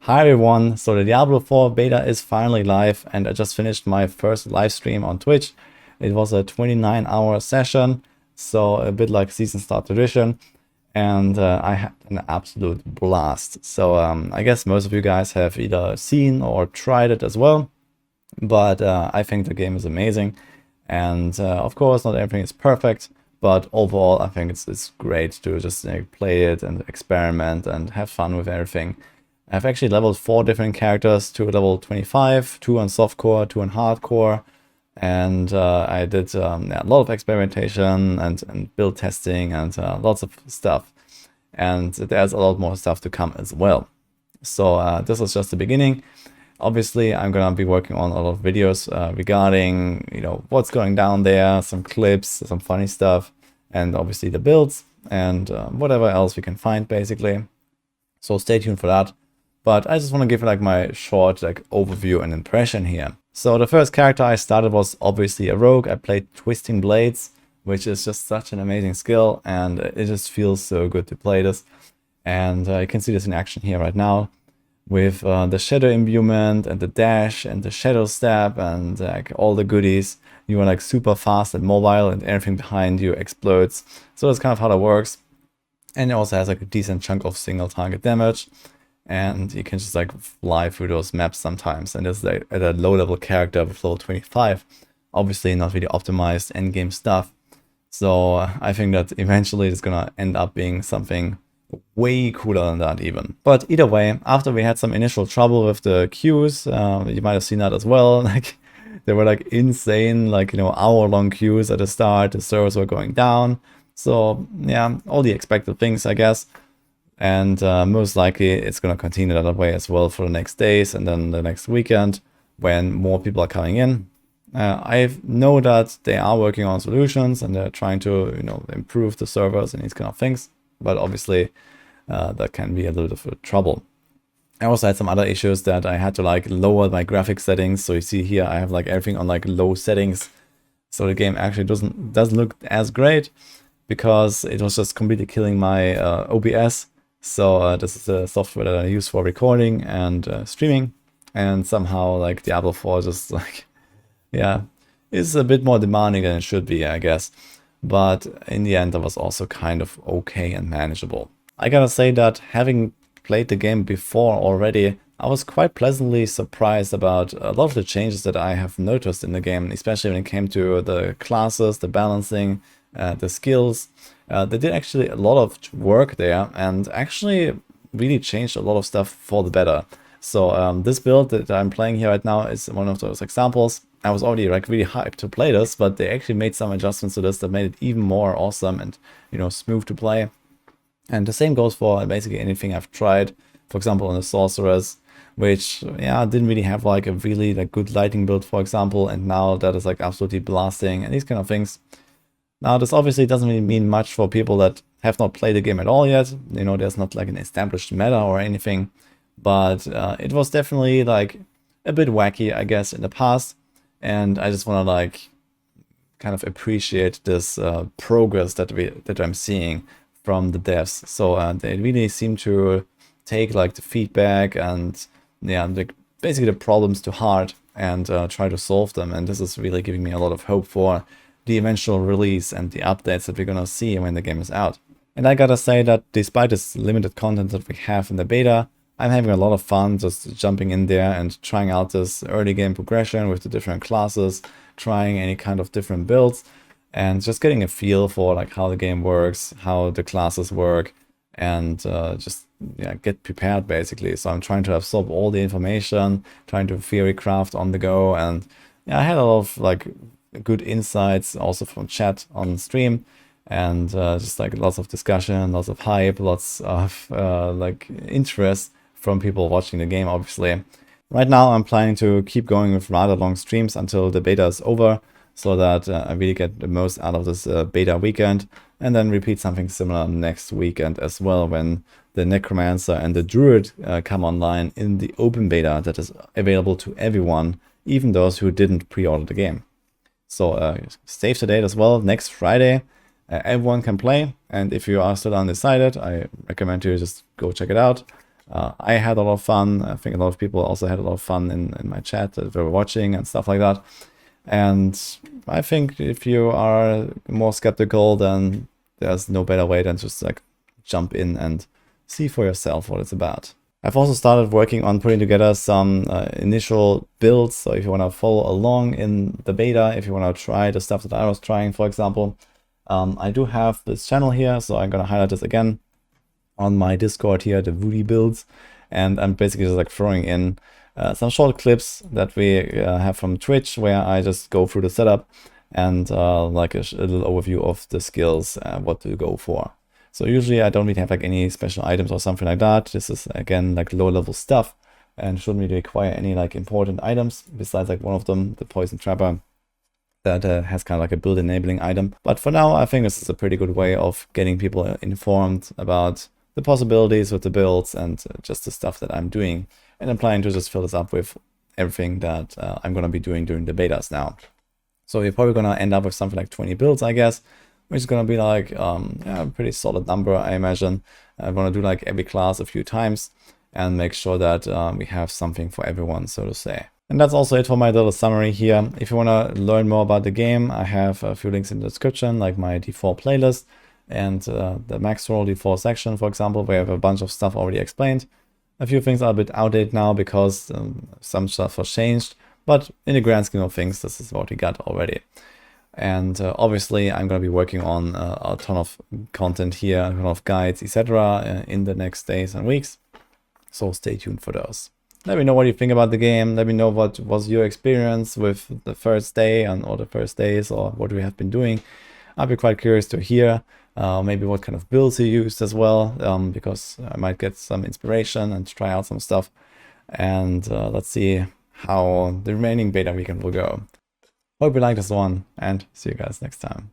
Hi everyone, so the Diablo 4 beta is finally live and I just finished my first live stream on Twitch. It was a 29-hour session, so a bit like season start tradition, and I had an absolute blast. So I guess most of you guys have either seen or tried it as well, but I think the game is amazing. And of course not everything is perfect, but overall I think it's great to just play it and experiment and have fun with everything. I've actually leveled 4 different characters to level 25, 2 on softcore, 2 on hardcore, and I did a lot of experimentation and build testing and lots of stuff. And there's a lot more stuff to come as well. So this is just the beginning. Obviously, I'm gonna be working on a lot of videos regarding, what's going down there, some clips, some funny stuff, and obviously the builds and whatever else we can find basically. So stay tuned for that. But I just want to give like my short overview and impression here. So the first character I started was obviously a rogue. I played Twisting Blades, which is just such an amazing skill, and it just feels so good to play this. And you can see this in action here right now with the shadow imbuement and the dash and the shadow stab and all the goodies. You are like super fast and mobile and everything behind you explodes. So that's kind of how that works. And it also has like a decent chunk of single target damage. And you can just like fly through those maps sometimes. And it's like at a low level character with level 25. Obviously not really optimized endgame stuff. So I think that eventually it's gonna end up being something way cooler than that even. But either way, after we had some initial trouble with the queues, you might have seen that as well. Like they were like insane, like, hour-long queues at the start. The servers were going down. So yeah, all the expected things, I guess. And most likely it's going to continue that way as well for the next days and then the next weekend when more people are coming in. I know that they are working on solutions and they're trying to, improve the servers and these kind of things. But obviously that can be a little bit of trouble. I also had some other issues that I had to like lower my graphics settings. So you see here I have like everything on like low settings. So the game actually doesn't look as great because it was just completely killing my OBS. So this is the software that I use for recording and streaming, and somehow like Diablo 4 just like, yeah, is a bit more demanding than it should be, I guess. But in the end, that was also kind of okay and manageable. I gotta say that having played the game before already, I was quite pleasantly surprised about a lot of the changes that I have noticed in the game, especially when it came to the classes, the balancing, the skills. They did actually a lot of work there and actually really changed a lot of stuff for the better. So this build that I'm playing here right now is one of those examples. I was already like really hyped to play this, but they actually made some adjustments to this that made it even more awesome and, smooth to play. And the same goes for basically anything I've tried. For example, on the Sorceress, which, yeah, didn't really have like a really like good lighting build, for example, and now that is like absolutely blasting and these kind of things. Now, this obviously doesn't really mean much for people that have not played the game at all yet. There's not like an established meta or anything, but it was definitely like a bit wacky, I guess, in the past. And I just want to like kind of appreciate this progress that I'm seeing from the devs. So they really seem to take like the feedback and basically the problems to heart and try to solve them. And this is really giving me a lot of hope for the eventual release and the updates that we're gonna see when the game is out. And I gotta say that despite this limited content that we have in the beta, I'm having a lot of fun just jumping in there and trying out this early game progression with the different classes, trying any kind of different builds, and just getting a feel for like how the game works, how the classes work, and just get prepared basically. So I'm trying to absorb all the information, trying to theory craft on the go, and I had a lot of like good insights also from chat on stream, and just like lots of discussion, lots of hype, lots of like interest from people watching the game, obviously. Right now I'm planning to keep going with rather long streams until the beta is over, so that I really get the most out of this beta weekend, and then repeat something similar next weekend as well when the Necromancer and the Druid come online in the open beta that is available to everyone, even those who didn't pre-order the game. So save the date as well, next Friday. Everyone can play, and if you are still undecided, I recommend you just go check it out. I had a lot of fun. I think a lot of people also had a lot of fun in my chat that they were watching and stuff like that. And I think if you are more skeptical, then there's no better way than just like jump in and see for yourself what it's about. I've also started working on putting together some initial builds. So if you want to follow along in the beta, if you want to try the stuff that I was trying, for example, I do have this channel here. So I'm going to highlight this again on my Discord here, the wudijo builds. And I'm basically just like throwing in some short clips that we have from Twitch, where I just go through the setup and like a little overview of the skills, what to go for. So usually I don't really have like any special items or something like that. This is again like low level stuff and shouldn't really require any like important items besides like one of them, the poison trapper, that has kind of like a build enabling item. But for now, I think this is a pretty good way of getting people informed about the possibilities with the builds and just the stuff that I'm doing. And I'm planning to just fill this up with everything that I'm going to be doing during the betas now. So you're probably going to end up with something like 20 builds, I guess, which is going to be like yeah, a pretty solid number, I imagine. I'm going to do like every class a few times and make sure that we have something for everyone, so to say. And that's also it for my little summary here. If you want to learn more about the game, I have a few links in the description, like my D4 playlist and the max roll D4 section, for example, where I have a bunch of stuff already explained. A few things are a bit outdated now because some stuff was changed, but in the grand scheme of things, this is what we got already. And obviously, I'm going to be working on a ton of content here, a ton of guides, etc. In the next days and weeks. So stay tuned for those. Let me know what you think about the game. Let me know what was your experience with the first day or the first days, or what we have been doing. I'll be quite curious to hear maybe what kind of builds you used as well, because I might get some inspiration and try out some stuff. And let's see how the remaining beta weekend will go. Hope you like this one, and see you guys next time.